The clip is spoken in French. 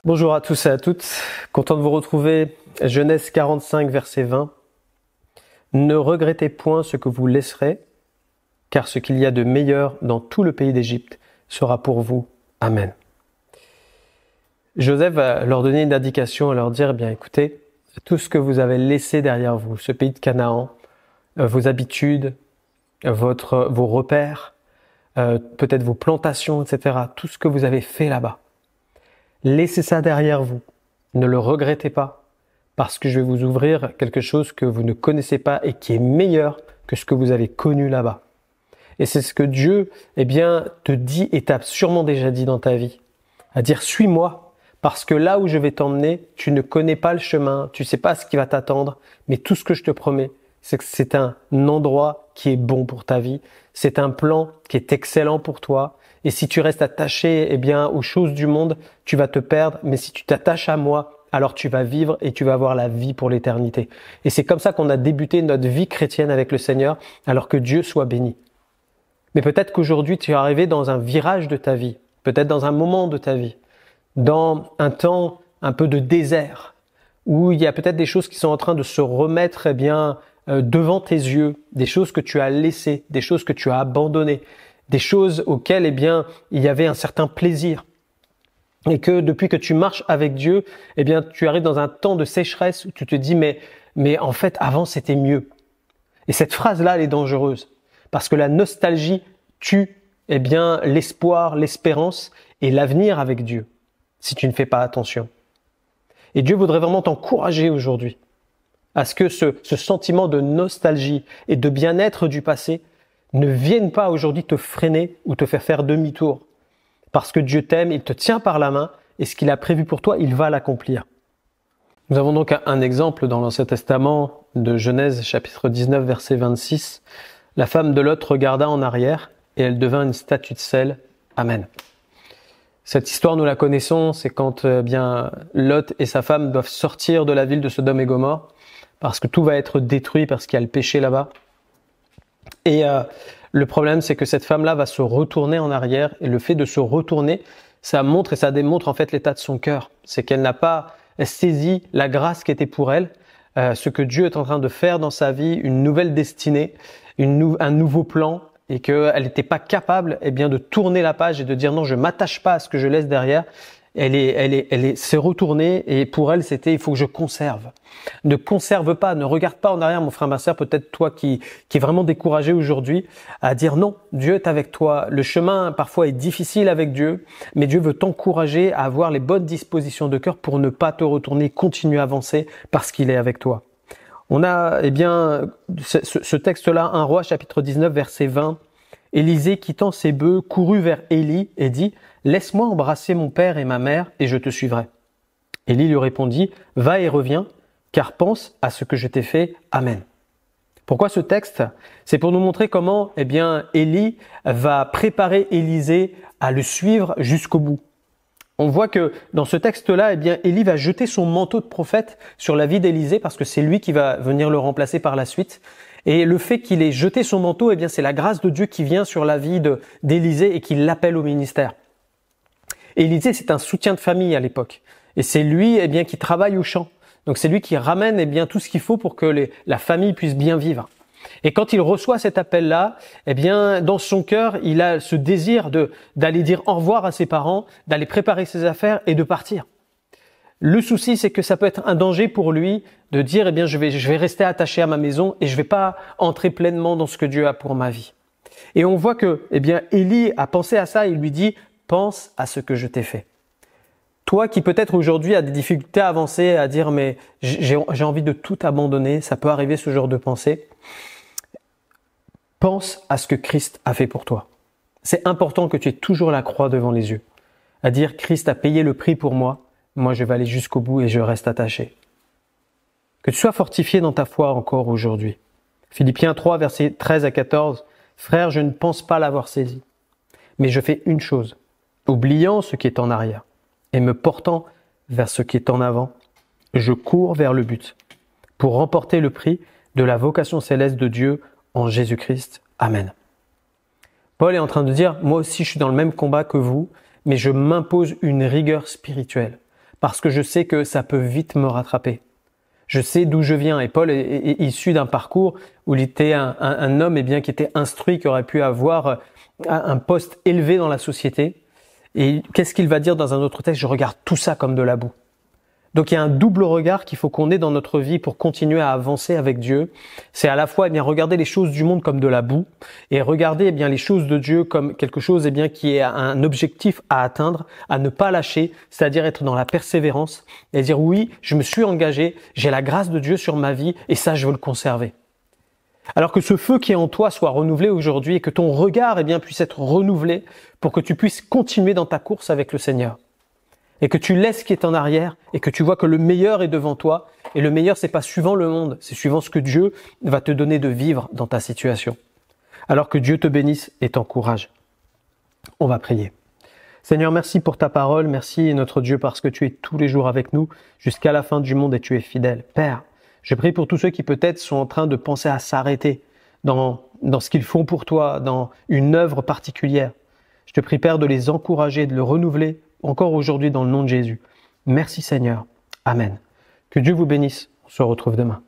Bonjour à tous et à toutes, content de vous retrouver. Genèse 45, verset 20. Ne regrettez point ce que vous laisserez, car ce qu'il y a de meilleur dans tout le pays d'Égypte sera pour vous. Amen. Joseph va leur donner une indication, à leur dire, écoutez, tout ce que vous avez laissé derrière vous, ce pays de Canaan, vos habitudes, vos repères, peut-être vos plantations, etc., tout ce que vous avez fait là-bas, laissez ça derrière vous. Ne le regrettez pas, parce que je vais vous ouvrir quelque chose que vous ne connaissez pas et qui est meilleur que ce que vous avez connu là-bas. Et c'est ce que Dieu, te dit et t'a sûrement déjà dit dans ta vie. À dire, suis-moi, parce que là où je vais t'emmener, tu ne connais pas le chemin, tu sais pas ce qui va t'attendre, mais tout ce que je te promets, c'est que c'est un endroit qui est bon pour ta vie. C'est un plan qui est excellent pour toi. Et si tu restes attaché, aux choses du monde, tu vas te perdre. Mais si tu t'attaches à moi, alors tu vas vivre et tu vas avoir la vie pour l'éternité. Et c'est comme ça qu'on a débuté notre vie chrétienne avec le Seigneur, alors que Dieu soit béni. Mais peut-être qu'aujourd'hui, tu es arrivé dans un virage de ta vie, peut-être dans un moment de ta vie, dans un temps un peu de désert, où il y a peut-être des choses qui sont en train de se remettre devant tes yeux, des choses que tu as laissées, des choses que tu as abandonnées, des choses auxquelles il y avait un certain plaisir. Et que depuis que tu marches avec Dieu, tu arrives dans un temps de sécheresse où tu te dis mais en fait avant c'était mieux. Et cette phrase-là, elle est dangereuse parce que la nostalgie tue l'espoir, l'espérance et l'avenir avec Dieu si tu ne fais pas attention. Et Dieu voudrait vraiment t'encourager aujourd'hui à ce que ce sentiment de nostalgie et de bien-être du passé ne vienne pas aujourd'hui te freiner ou te faire demi-tour. Parce que Dieu t'aime, il te tient par la main et ce qu'il a prévu pour toi, il va l'accomplir. Nous avons donc un exemple dans l'Ancien Testament de Genèse chapitre 19 verset 26. La femme de Lot regarda en arrière et elle devint une statue de sel. Amen. Cette histoire, nous la connaissons, c'est quand Lot et sa femme doivent sortir de la ville de Sodome et Gomorrhe parce que tout va être détruit parce qu'il y a le péché là-bas. Et le problème, c'est que cette femme-là va se retourner en arrière et le fait de se retourner, ça montre et ça démontre en fait l'état de son cœur. C'est qu'elle n'a pas saisi la grâce qui était pour elle, ce que Dieu est en train de faire dans sa vie, une nouvelle destinée, un nouveau plan, et qu'elle n'était pas capable de tourner la page et de dire non, je m'attache pas à ce que je laisse derrière. Elle s'est retournée et pour elle c'était il faut que je conserve. Ne conserve pas, ne regarde pas en arrière mon frère, ma sœur, peut-être toi qui est vraiment découragé aujourd'hui à dire non, Dieu est avec toi. Le chemin parfois est difficile avec Dieu, mais Dieu veut t'encourager à avoir les bonnes dispositions de cœur pour ne pas te retourner, continuer à avancer parce qu'il est avec toi. On a ce texte-là, 1 Roi chapitre 19 verset 20. Élisée quittant ses bœufs courut vers Élie et dit « Laisse-moi embrasser mon père et ma mère et je te suivrai. » Élie lui répondit « Va et reviens, car pense à ce que je t'ai fait. Amen. » Pourquoi ce texte? C'est pour nous montrer comment Élie va préparer Élisée à le suivre jusqu'au bout. On voit que dans ce texte-là, Élie va jeter son manteau de prophète sur la vie d'Élisée parce que c'est lui qui va venir le remplacer par la suite. Et le fait qu'il ait jeté son manteau, c'est la grâce de Dieu qui vient sur la vie d'Élisée et qui l'appelle au ministère. Élisée, c'est un soutien de famille à l'époque. Et c'est lui qui travaille au champ. Donc c'est lui qui ramène tout ce qu'il faut pour que la famille puisse bien vivre. Et quand il reçoit cet appel-là, dans son cœur, il a ce désir d'aller dire au revoir à ses parents, d'aller préparer ses affaires et de partir. Le souci, c'est que ça peut être un danger pour lui de dire je vais rester attaché à ma maison et je vais pas entrer pleinement dans ce que Dieu a pour ma vie. Et on voit que Élie a pensé à ça, il lui dit pense à ce que je t'ai fait. Toi qui peut-être aujourd'hui as des difficultés à avancer, à dire mais j'ai envie de tout abandonner, ça peut arriver ce genre de pensée. Pense à ce que Christ a fait pour toi. C'est important que tu aies toujours la croix devant les yeux. À dire Christ a payé le prix pour moi. Moi, je vais aller jusqu'au bout et je reste attaché. Que tu sois fortifié dans ta foi encore aujourd'hui. Philippiens 3, versets 13 à 14. Frère, je ne pense pas l'avoir saisi. Mais je fais une chose. Oubliant ce qui est en arrière et me portant vers ce qui est en avant, je cours vers le but pour remporter le prix de la vocation céleste de Dieu en Jésus-Christ. Amen. Paul est en train de dire, moi aussi je suis dans le même combat que vous, mais je m'impose une rigueur spirituelle. parce que je sais que ça peut vite me rattraper. Je sais d'où je viens. Et Paul est issu d'un parcours où il était un homme qui était instruit, qui aurait pu avoir un poste élevé dans la société. Et qu'est-ce qu'il va dire dans un autre texte? Je regarde tout ça comme de la boue. Donc il y a un double regard qu'il faut qu'on ait dans notre vie pour continuer à avancer avec Dieu. C'est à la fois regarder les choses du monde comme de la boue et regarder les choses de Dieu comme quelque chose qui est un objectif à atteindre, à ne pas lâcher, c'est-à-dire être dans la persévérance et dire oui, je me suis engagé, j'ai la grâce de Dieu sur ma vie et ça je veux le conserver. Alors que ce feu qui est en toi soit renouvelé aujourd'hui et que ton regard puisse être renouvelé pour que tu puisses continuer dans ta course avec le Seigneur. Et que tu laisses ce qui est en arrière et que tu vois que le meilleur est devant toi. Et le meilleur, c'est pas suivant le monde, c'est suivant ce que Dieu va te donner de vivre dans ta situation. Alors que Dieu te bénisse et t'encourage. On va prier. Seigneur, merci pour ta parole. Merci notre Dieu parce que tu es tous les jours avec nous jusqu'à la fin du monde et tu es fidèle. Père, je prie pour tous ceux qui peut-être sont en train de penser à s'arrêter dans ce qu'ils font pour toi, dans une œuvre particulière. Je te prie, Père, de les encourager, de le renouveler encore aujourd'hui dans le nom de Jésus. Merci Seigneur. Amen. Que Dieu vous bénisse. On se retrouve demain.